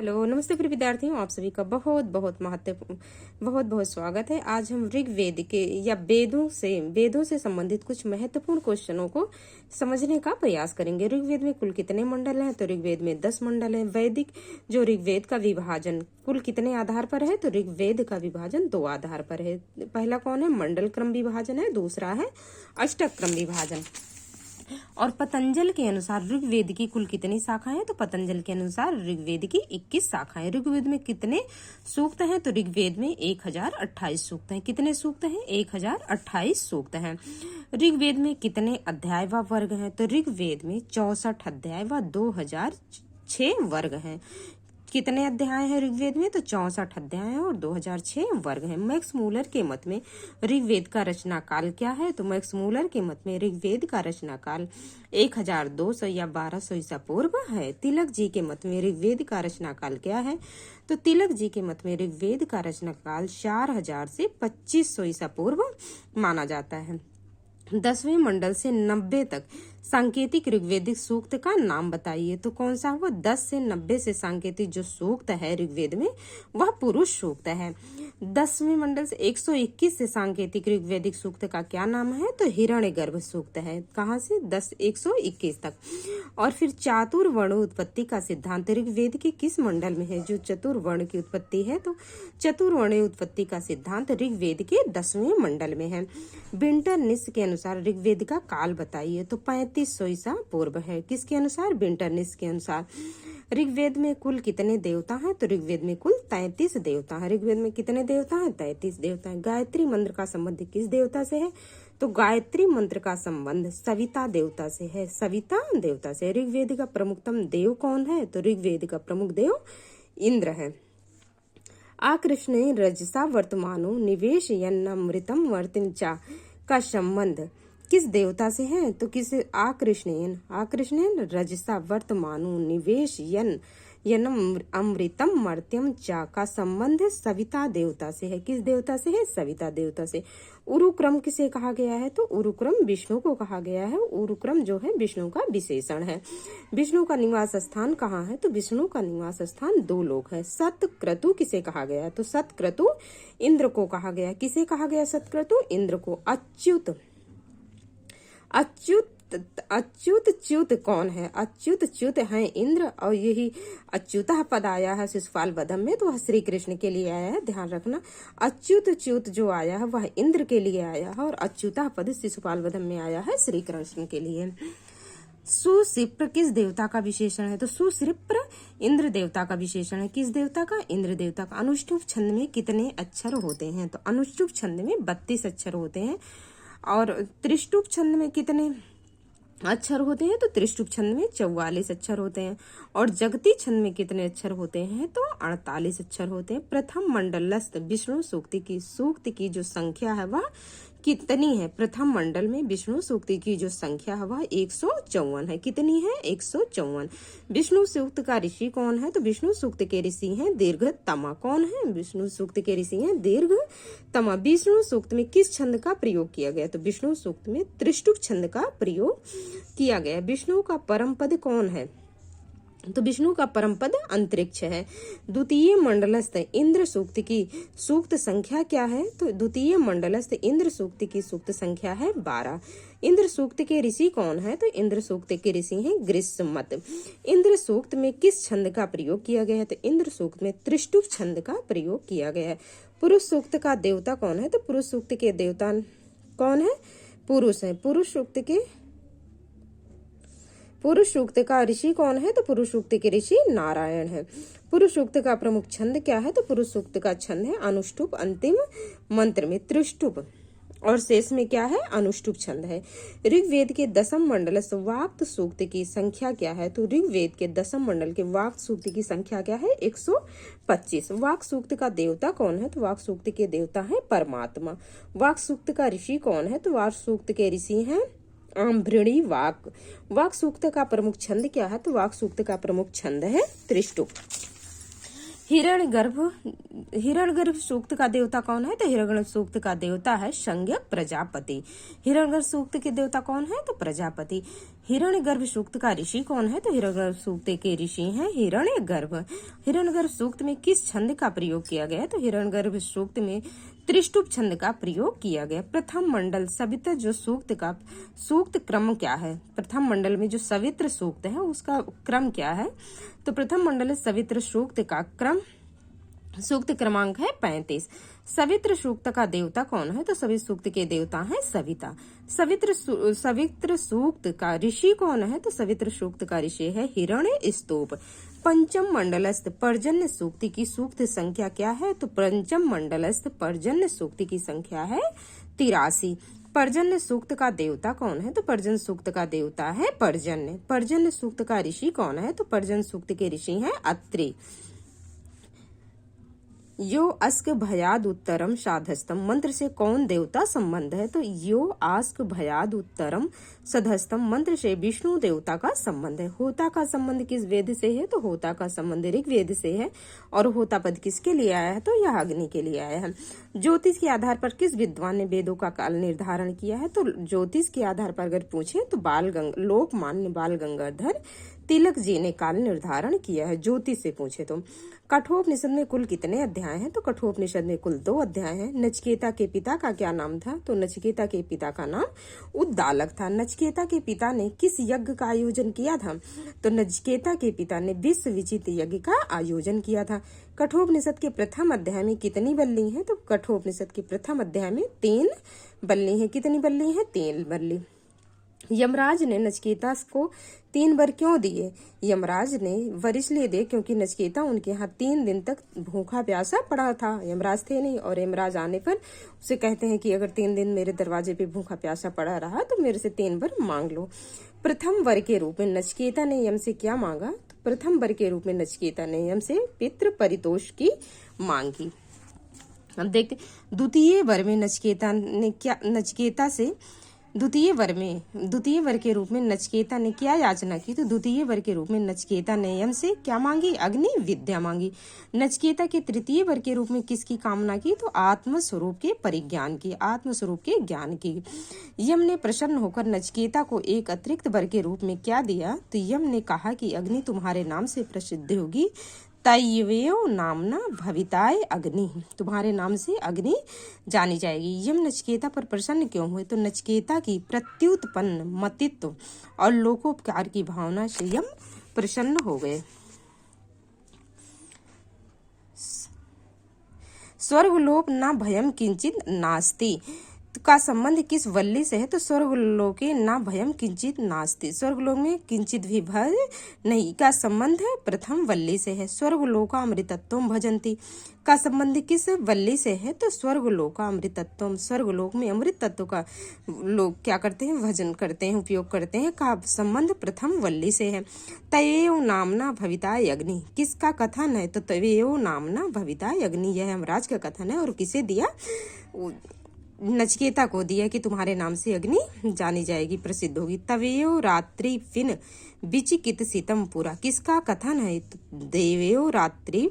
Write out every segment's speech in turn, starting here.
Hello नमस्ते प्रिय विद्यार्थियों, आप सभी का बहुत बहुत स्वागत है। आज हम ऋग्वेद के या वेदों से संबंधित कुछ महत्वपूर्ण क्वेश्चनों को समझने का प्रयास करेंगे। ऋग्वेद में कुल कितने मंडल हैं? तो ऋग्वेद में 10 मंडल हैं। वैदिक जो ऋग्वेद का विभाजन कुल कितने आधार पर है? तो ऋग्वेद का विभाजन 2 आधार पर है। पहला कौन है? मंडल क्रम विभाजन है। दूसरा है अष्टक क्रम विभाजन। और पतंजल के अनुसार ऋग्वेद की कुल कितनी शाखाएं हैं? तो पतंजल के अनुसार ऋग्वेद की 21 शाखाएं। ऋग्वेद में कितने सूक्त हैं? तो ऋग्वेद में 1028 सूक्त हैं। कितने सूक्त हैं? 1028 सूक्त हैं। ऋग्वेद में कितने अध्याय व वर्ग हैं? तो ऋग्वेद में 64 अध्याय व 2006 वर्ग हैं। कितने अध्याय हैं ऋग्वेद में? तो 64 अध्याय हैं और 2006 वर्ग हैं। मैक्स मूलर के मत में ऋग्वेद का रचना काल क्या है? तो मैक्स मूलर के मत में ऋग्वेद का रचना काल 1200 या 1200 ईसा पूर्व है। तिलक जी के मत में ऋग्वेद का रचना काल क्या है? तो तिलक जी के मत में ऋग्वेद का रचना काल 4000 से 2500 ईसा पूर्व माना जाता है। 10वें मंडल से 90 तक सांकेतिक ऋग्वेदिक सूक्त का नाम बताइए। तो कौन सा हुआ? 10 से 90 से सांकेतिक जो सूक्त है ऋग्वेद में वह पुरुष सूक्त है। 10वें मंडल से 121 से सांकेतिक ऋग्वेदिक सूक्त का क्या नाम है? तो हिरण्यगर्भ सूक्त है। कहाँ से? 121 तक। और फिर चातुर्वर्ण उत्पत्ति का सिद्धांत ऋग्वेद के किस मंडल में है? जो चतुर्वर्ण की उत्पत्ति है, तो चतुर्वर्ण उत्पत्ति का सिद्धांत ऋग्वेद के 10वें मंडल में है। विंटरनिस के अनुसार ऋग्वेद का काल बताइए। तो 3500 ईसा पूर्व है। किसके अनुसार? विंटरनिस के अनुसार। ऋग्वेद में कुल कितने देवता हैं? तो ऋग्वेद में कुल 33 देवता हैं। ऋग्वेद में कितने देवता हैं? 33 देवता हैं। गायत्री मंत्र का संबंध किस देवता से है? तो गायत्री मंत्र का संबंध सविता देवता से है। सविता देवता से। ऋग्वेद का प्रमुखतम देव कौन है? तो ऋग्वेद का प्रमुख देव इंद्र है। आकृष्णे रजसा वर्तमानो निवेश यन्नमृतम वर्तिंचा का संबंध किस देवता से है? तो किस? आकृष्णेन रजसा वर्तमानो निवेश यन अमृतम मर्त्यम चा का संबंध सविता देवता से है। किस देवता से है? सविता देवता से। उरुक्रम किसे कहा गया है? तो उरुक्रम विष्णु को कहा गया है। उरुक्रम जो है विष्णु का विशेषण है। विष्णु का निवास स्थान कहाँ है? तो विष्णु का निवास स्थान 2 लोक है। सतक्रतु किसे कहा गया है? तो सतक्रतु इंद्र को कहा गया। किसे कहा गया? सतक्रतु इंद्र को। अच्युत च्युत कौन है? अच्युत च्युत है इंद्र। और यही अच्युतः पद आया है शिशुपाल वधम में, तो वह श्री कृष्ण के लिए आया है। ध्यान रखना, अच्युत च्युत जो आया है वह इंद्र के लिए आया है और अच्युतः पद शिशुपाल वधम में आया है श्री कृष्ण के लिए। सुशिप्र किस देवता का विशेषण है? तो सुशिप्र इंद्र देवता का विशेषण है। किस देवता का? इंद्र देवता का। अनुष्टुप छंद में कितने अक्षर होते हैं? तो अनुष्टुप छंद में 32 अक्षर होते हैं। और त्रिष्टुप छंद में कितने अक्षर होते हैं? तो त्रिष्टुप छंद में 44 अक्षर होते हैं। और जगती छंद में कितने अक्षर होते हैं? तो 48 अक्षर होते हैं। प्रथम मंडलस्थ विष्णु सूक्त की जो संख्या है वह कितनी है? प्रथम मंडल में विष्णु सूक्त की जो संख्या है वह 154 है। कितनी है? 154। विष्णु सूक्त का ऋषि कौन है? तो विष्णु सूक्त के ऋषि हैं दीर्घतमा। कौन है? विष्णु सूक्त के ऋषि हैं दीर्घतमा। विष्णु सूक्त में किस छंद का प्रयोग किया गया? तो विष्णु सूक्त में त्रिष्टुप छंद का प्रयोग किया गया। विष्णु का परम पद कौन है? तो विष्णु का परम पद अंतरिक्ष है। द्वितीय मंडलस्थ इंद्र सूक्त की सूक्त संख्या क्या है? तो द्वितीय मंडलस्थ इंद्र सूक्त की सूक्त संख्या है 12। इंद्र सूक्त के ऋषि कौन है? तो इंद्र सूक्त के ऋषि हैं गृह्समत। इंद्र सूक्त में किस छंद का प्रयोग किया गया है? तो इंद्र सूक्त में त्रिष्टुप छंद का प्रयोग किया गया है। पुरुष सूक्त का देवता कौन है? तो पुरुष सूक्त के देवता कौन है? पुरुष है। पुरुष सूक्त का ऋषि कौन है? तो पुरुष सूक्त के ऋषि नारायण है। पुरुष सूक्त का प्रमुख छंद क्या है? तो पुरुष सूक्त का छंद है अनुष्टुप। अंतिम मंत्र में त्रिष्टुप और शेष में क्या है? अनुष्टुप छंद है। ऋग्वेद के 10वें मंडल वाक्त सूक्त की संख्या क्या है? तो ऋग्वेद के 10वें मंडल के वाक्त सूक्त की संख्या क्या है? 125। वाक्त सूक्त का देवता कौन है? तो वाक्त सूक्त के देवता है परमात्मा। वाक्त सूक्त का ऋषि कौन है? तो वाक्त सूक्त के ऋषि हैं आम्भृणी वाक। वाक सूक्त का प्रमुख छंद क्या है? तो वाक सूक्त का प्रमुख छंद है त्रिष्टुप। हिरण्यगर्भ सूक्त का देवता कौन है? तो हिरण्यगर्भ सूक्त का देवता है संज्ञक प्रजापति। हिरण्यगर्भ सूक्त के देवता कौन है? तो प्रजापति। हिरण्यगर्भ सूक्त का ऋषि कौन है? तो हिरण्यगर्भ सूक्त के ऋषि हैं हिरण्यगर्भ। हिरण्यगर्भ सूक्त में किस छंद का प्रयोग किया गया है? तो हिरण्यगर्भ सूक्त में त्रिष्टुप छंद का प्रयोग किया गया। प्रथम मंडल सवित्र जो सूक्त का सूक्त क्रम क्या है? प्रथम मंडल में जो सवित्र सूक्त है उसका क्रम क्या है? तो प्रथम मंडल सवित्र सूक्त का क्रम सूक्त क्रमांक है 35। सवित्र सूक्त का देवता कौन है? तो सवित्र सूक्त के देवता हैं सविता। सवित्र सूक्त का ऋषि कौन है? तो सवित्र सूक्त का ऋषि है हिरण्य स्तूप। पंचम मंडलस्थ पर्जन्य सूक्ति की सूक्त संख्या क्या है? तो पंचम मंडलस्थ पर्जन्य सूक्ति की संख्या है 83। पर्जन्य सूक्त का देवता कौन है? तो पर्जन्य सूक्त का देवता है पर्जन्य। पर्जन्य सूक्त का ऋषि कौन है? तो पर्जन्य सूक्त के ऋषि हैं अत्रि। यो अस्क भयाद उत्तरम साधस्तम मंत्र से कौन देवता संबंध है? तो यो आस्क भयाद उत्तरम सधस्तम मंत्र से विष्णु देवता का संबंध है। होता का संबंध किस वेद से है? तो होता का संबंध ऋग्वेद से है। और होता पद किसके लिए आया है? तो यह अग्नि के लिए आया है। ज्योतिष के आधार पर किस विद्वान ने वेदों का काल निर्धारण किया है? तो ज्योतिष के आधार पर अगर पूछे तो लोकमान्य बाल गंगाधर तिलक जी ने काल निर्धारण किया है, ज्योतिष से पूछे तो। कठोपनिषद में कुल कितने अध्याय हैं? तो कठोपनिषद में कुल 2 अध्याय हैं। नचिकेता के पिता का क्या नाम था? तो नचिकेता के पिता का नाम उद्दालक था। नचिकेता के पिता ने किस यज्ञ का आयोजन किया था? तो नचिकेता के पिता ने विश्व विजित यज्ञ का आयोजन किया था। कठोपनिषद के प्रथम अध्याय में कितनी बल्ली है? तो कठोपनिषद के प्रथम अध्याय में 3 बल्ली है। कितनी बल्ली है? 3 बल्ली। यमराज ने नचिकेता को 3 वर क्यों दिए? यमराज ने वर इसलिए दिए क्योंकि नचिकेता उनके यहाँ 3 दिन तक भूखा प्यासा पड़ा था। यमराज थे नहीं, और यमराज आने पर उसे कहते हैं कि अगर 3 दिन मेरे दरवाजे पे भूखा प्यासा पड़ा रहा तो मेरे से 3 वर मांग लो। प्रथम वर के रूप में नचिकेता ने यम से क्या मांगा? तो प्रथम वर के रूप में नचिकेता ने यम से पितृ परितोष की मांग की। अब देखते द्वितीय वर में नचिकेता ने क्या द्वितीय वर के रूप में नचिकेता ने क्या याचना की? तो द्वितीय वर के रूप में नचिकेता ने यम से क्या मांगी? अग्नि विद्या मांगी। नचिकेता के तृतीय वर के रूप में किसकी कामना की? तो आत्म स्वरूप के परिज्ञान की, आत्म स्वरूप के ज्ञान की। यम ने प्रसन्न होकर नचिकेता को एक अतिरिक्त वर के रूप में क्या दिया? तो यम ने कहा कि अग्नि तुम्हारे नाम से प्रसिद्ध होगी, तयवेयो नामना भविताय अग्नि, तुम्हारे नाम से अग्नि जानी जाएगी। यम नचिकेता पर प्रसन्न क्यों हुए? तो नचिकेता की प्रत्युत्पन्न मतित्व और लोकोपकार की भावना से यम प्रसन्न हो गए। स्वर्गलोक न भयम किंचित नास्ति का संबंध किस वल्ली से है? तो स्वर्गलोके न भयम किंचित नास्ति, स्वर्गलोक में किंचित भी भय नहीं का संबंध प्रथम वल्ली से है। स्वर्गलोका अमृतत्वम भजंती का संबंध किस वल्ली से है? तो स्वर्गलोका अमृतत्वम, स्वर्गलोक में अमृत तत्व का लोग क्या करते हैं? भजन करते हैं, उपयोग करते हैं का संबंध प्रथम वल्ली से है। तयेयो नामना भविताय अग्नि किसका कथन है? तो तयेयो नामना भविताय अग्नि यह यमराज का कथन है। और किसे दिया? नचिकेता को दिया कि तुम्हारे नाम से अग्नि जानी जाएगी, प्रसिद्ध होगी। तवेयो रात्रि फिन विचिकित सीतम पुरा किसका कथन है? देवयो रात्रि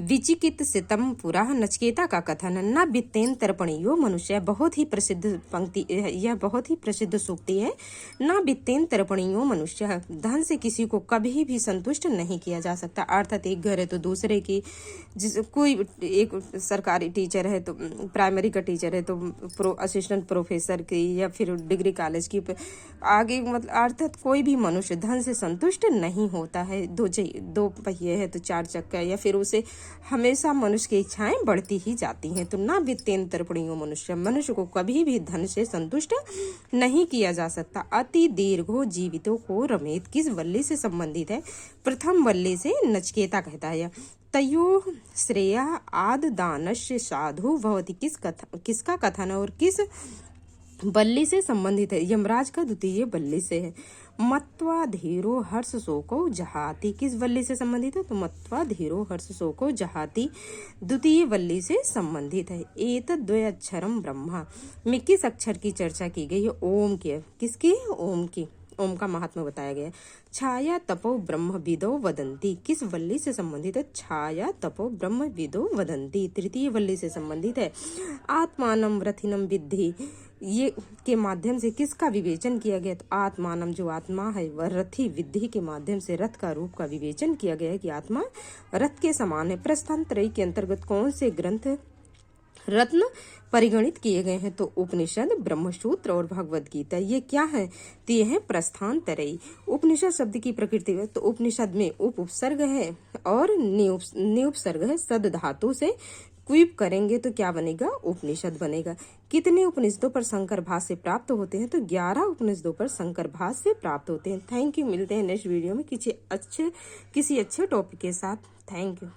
विचिकित सितम पुरा नचिकेता का कथन है। न वित्तेन तर्पणीयो मनुष्य, बहुत ही प्रसिद्ध पंक्ति, यह बहुत ही प्रसिद्ध सूक्ति है। न वित्तेन तर्पणीयो मनुष्य, धन से किसी को कभी भी संतुष्ट नहीं किया जा सकता। अर्थात एक घर है तो दूसरे की, कोई एक सरकारी टीचर है तो प्राइमरी का टीचर है तो असिस्टेंट प्रोफेसर की, या फिर डिग्री कॉलेज की आगे, मतलब अर्थात कोई भी मनुष्य धन से संतुष्ट नहीं होता है। 2 पहिए है तो 4 चक्का, या फिर उसे हमेशा मनुष्य की इच्छाएं बढ़ती ही जाती हैं। तो ना वित्तेन तर्पणीयो मनुष्य, मनुष्य को कभी भी धन से संतुष्ट नहीं किया जा सकता। अति दीर्घो जीवितों को रमेत किस वल्ली से संबंधित है? प्रथम वल्ली से नचिकेता कहता है। तयो श्रेया आद दानस्य साधु भवति किसका कथन और किस बल्ली से संबंधित है? यमराज का द्वितीय बल्ली से है। मत्वा धीरो हर्ष शोको जहाती किस वल्ली से संबंधित है? तो मत्वा धीरो हर्ष शोको जहाती द्वितीय वल्ली से संबंधित है। एतद् द्वय अक्षरम ब्रह्मा में किस अक्षर की चर्चा की गई है? ओम के, किसकी? ओम की, ओम का महात्मा बताया गया। छाया तपो ब्रह्म विदो वदंती किस वल्ली से संबंधित है? छाया तपो ब्रह्म विदो वदंती तृतीय वल्ली से संबंधित है। आत्मानम रथिनम विद्धि ये के माध्यम से किसका विवेचन किया गया? तो आत्मानम, जो आत्मा है वह रथी विधि के माध्यम से रथ का रूप का विवेचन किया गया है कि आत्मा रथ के समान है। प्रस्थान त्रयी के अंतर्गत कौन से ग्रंथ रत्न परिगणित किए गए हैं? तो उपनिषद, ब्रह्मसूत्र और भगवद गीता। ये क्या है? तो ये है प्रस्थान त्रयी। उपनिषद शब्द की प्रकृति है तो उपनिषद में उप उपसर्ग है और निउपसर्ग है। सद धातु से क्विप करेंगे तो क्या बनेगा? उपनिषद बनेगा। कितने उपनिषदों पर शंकर भाष्य प्राप्त होते हैं? तो 11 उपनिषदों पर शंकर भाष्य प्राप्त होते हैं। Thank you. मिलते हैं नेक्स्ट वीडियो में किसी अच्छे टॉपिक के साथ। Thank you.